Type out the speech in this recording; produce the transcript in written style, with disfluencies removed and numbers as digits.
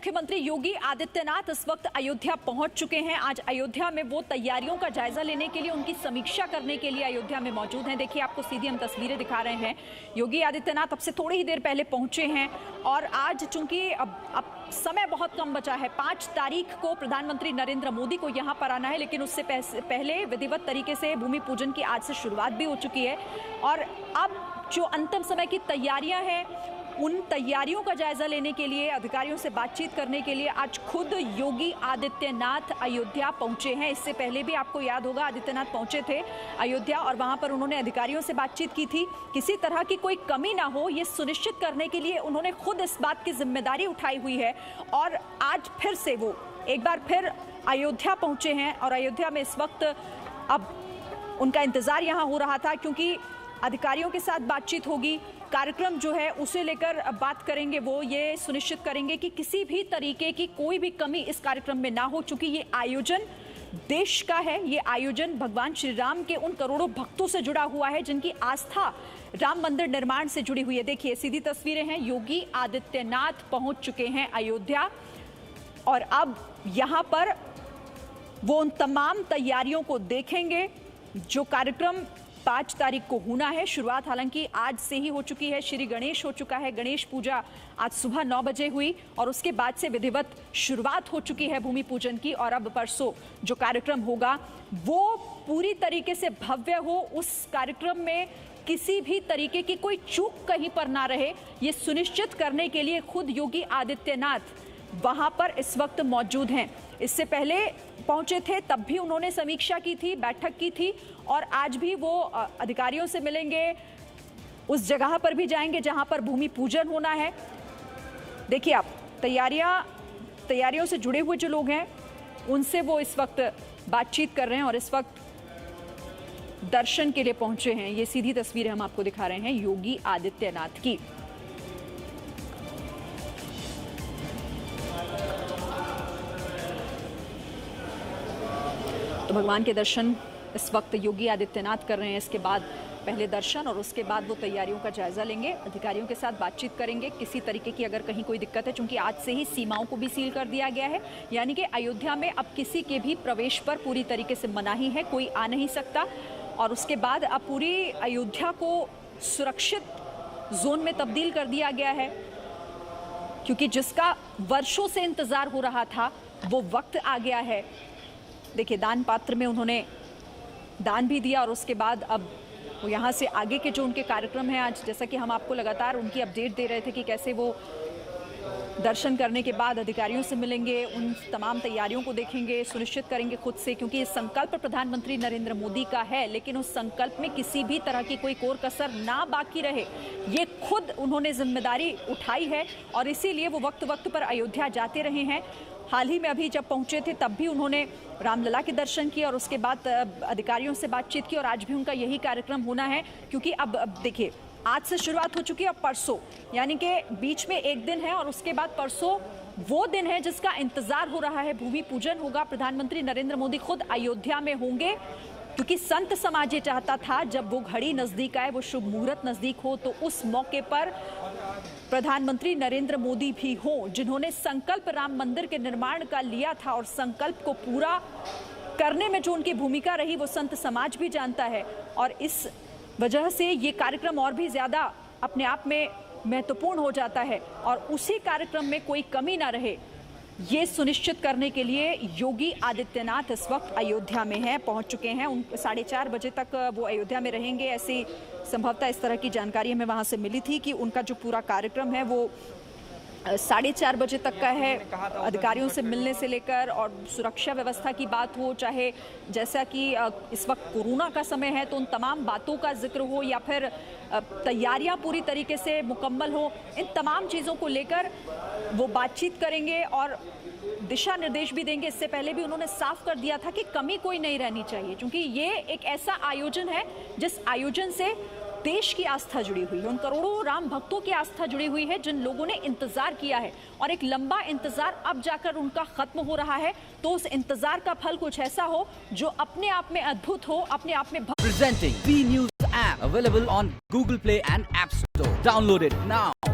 मुख्यमंत्री योगी आदित्यनाथ इस वक्त अयोध्या पहुंच चुके हैं। आज अयोध्या में वो तैयारियों का जायजा लेने के लिए, उनकी समीक्षा करने के लिए अयोध्या में मौजूद हैं। देखिए, आपको सीधी हम तस्वीरें दिखा रहे हैं। योगी आदित्यनाथ अब से थोड़ी ही देर पहले पहुंचे हैं और आज चूंकि अब समय बहुत कम बचा है, 5 तारीख को प्रधानमंत्री नरेंद्र मोदी को यहां पर आना है, लेकिन उससे पहले विधिवत तरीके से भूमि पूजन की आज से शुरुआत भी हो चुकी है। और अब जो अंतिम समय की तैयारियां हैं, उन तैयारियों का जायजा लेने के लिए, अधिकारियों से बातचीत करने के लिए आज खुद योगी आदित्यनाथ अयोध्या पहुंचे हैं। इससे पहले भी आपको याद होगा, आदित्यनाथ पहुंचे थे अयोध्या और वहां पर उन्होंने अधिकारियों से बातचीत की थी। किसी तरह की कोई कमी ना हो, ये सुनिश्चित करने के लिए उन्होंने खुद इस बात की जिम्मेदारी उठाई हुई है। और आज फिर से वो एक बार फिर अयोध्या पहुंचे हैं और अयोध्या में इस वक्त अब उनका इंतजार यहाँ हो रहा था, क्योंकि अधिकारियों के साथ बातचीत होगी। कार्यक्रम जो है उसे लेकर बात करेंगे, वो ये सुनिश्चित करेंगे कि किसी भी तरीके की कोई भी कमी इस कार्यक्रम में ना हो, चूंकि ये आयोजन देश का है। ये आयोजन भगवान श्री राम के उन करोड़ों भक्तों से जुड़ा हुआ है जिनकी आस्था राम मंदिर निर्माण से जुड़ी हुई है। देखिए, सीधी तस्वीरें हैं। योगी आदित्यनाथ पहुंच चुके हैं अयोध्या और अब यहां पर वो उन तमाम तैयारियों को देखेंगे जो कार्यक्रम 5 तारीख को होना है। शुरुआत हालांकि आज से ही हो चुकी है। श्री गणेश हो चुका है। गणेश पूजा आज सुबह 9 बजे हुई और उसके बाद से विधिवत शुरुआत हो चुकी है भूमि पूजन की। और अब परसों जो कार्यक्रम होगा वो पूरी तरीके से भव्य हो। उस कार्यक्रम में किसी भी तरीके की कोई चूक कहीं पर ना रहे, ये सुनिश्चित करने के लिए खुद योगी आदित्यनाथ वहां पर इस वक्त मौजूद हैं। इससे पहले पहुंचे थे, तब भी उन्होंने समीक्षा की थी, बैठक की थी और आज भी वो अधिकारियों से मिलेंगे, उस जगह पर भी जाएंगे जहां पर भूमि पूजन होना है। देखिए, आप तैयारियों से जुड़े हुए जो लोग हैं उनसे वो इस वक्त बातचीत कर रहे हैं और इस वक्त दर्शन के लिए पहुंचे हैं। ये सीधी तस्वीरें हम आपको दिखा रहे हैं योगी आदित्यनाथ की। तो भगवान के दर्शन इस वक्त योगी आदित्यनाथ कर रहे हैं। इसके बाद पहले दर्शन और उसके बाद वो तैयारियों का जायजा लेंगे, अधिकारियों के साथ बातचीत करेंगे। किसी तरीके की अगर कहीं कोई दिक्कत है, चूंकि आज से ही सीमाओं को भी सील कर दिया गया है, यानी कि अयोध्या में अब किसी के भी प्रवेश पर पूरी तरीके से मनाही है, कोई आ नहीं सकता। और उसके बाद अब पूरी अयोध्या को सुरक्षित जोन में तब्दील कर दिया गया है, क्योंकि जिसका वर्षों से इंतजार हो रहा था वो वक्त आ गया है। देखिए, दान पात्र में उन्होंने दान भी दिया और उसके बाद अब वो यहाँ से आगे के जो उनके कार्यक्रम हैं, आज जैसा कि हम आपको लगातार उनकी अपडेट दे रहे थे कि कैसे वो दर्शन करने के बाद अधिकारियों से मिलेंगे, उन तमाम तैयारियों को देखेंगे, सुनिश्चित करेंगे खुद से, क्योंकि ये संकल्प प्रधानमंत्री नरेंद्र मोदी का है, लेकिन उस संकल्प में किसी भी तरह की कोई कोर कसर ना बाकी रहे, ये खुद उन्होंने जिम्मेदारी उठाई है और इसीलिए वो वक्त वक्त पर अयोध्या जाते रहे हैं। हाल ही में अभी जब पहुंचे थे तब भी उन्होंने रामलला के दर्शन किए और उसके बाद अधिकारियों से बातचीत की और आज भी उनका यही कार्यक्रम होना है, क्योंकि अब देखिए, आज से शुरुआत हो चुकी है और परसों, यानी कि बीच में एक दिन है और उसके बाद परसों वो दिन है जिसका इंतजार हो रहा है। भूमि पूजन होगा, प्रधानमंत्री नरेंद्र मोदी खुद अयोध्या में होंगे, क्योंकि संत समाज ये चाहता था जब वो घड़ी नजदीक आए, वो शुभ मुहूर्त नजदीक हो, तो उस मौके पर प्रधानमंत्री नरेंद्र मोदी भी हों, जिन्होंने संकल्प राम मंदिर के निर्माण का लिया था और संकल्प को पूरा करने में जो उनकी भूमिका रही वो संत समाज भी जानता है। और इस वजह से ये कार्यक्रम और भी ज्यादा अपने आप में महत्वपूर्ण हो जाता है और उसी कार्यक्रम में कोई कमी ना रहे, ये सुनिश्चित करने के लिए योगी आदित्यनाथ इस वक्त अयोध्या में हैं, पहुंच चुके हैं। 4:30 बजे तक वो अयोध्या में रहेंगे, ऐसी संभवतः इस तरह की जानकारी हमें वहां से मिली थी कि उनका जो पूरा कार्यक्रम है वो 4:30 बजे तक का है। अधिकारियों से मिलने से लेकर और सुरक्षा व्यवस्था की बात हो, चाहे जैसा कि इस वक्त कोरोना का समय है तो उन तमाम बातों का जिक्र हो या फिर तैयारियां पूरी तरीके से मुकम्मल हो, इन तमाम चीज़ों को लेकर वो बातचीत करेंगे और दिशा निर्देश भी देंगे। इससे पहले भी उन्होंने साफ कर दिया था कि कमी कोई नहीं रहनी चाहिए, क्योंकि ये एक ऐसा आयोजन है जिस आयोजन से देश की आस्था जुड़ी हुई है, उन करोड़ों राम भक्तों की आस्था जुड़ी हुई है जिन लोगों ने इंतजार किया है और एक लंबा इंतजार अब जाकर उनका खत्म हो रहा है। तो उस इंतजार का फल कुछ ऐसा हो जो अपने आप में अद्भुत हो, अपने आप में। Presenting B News app available on Google Play and App Store. Download it now.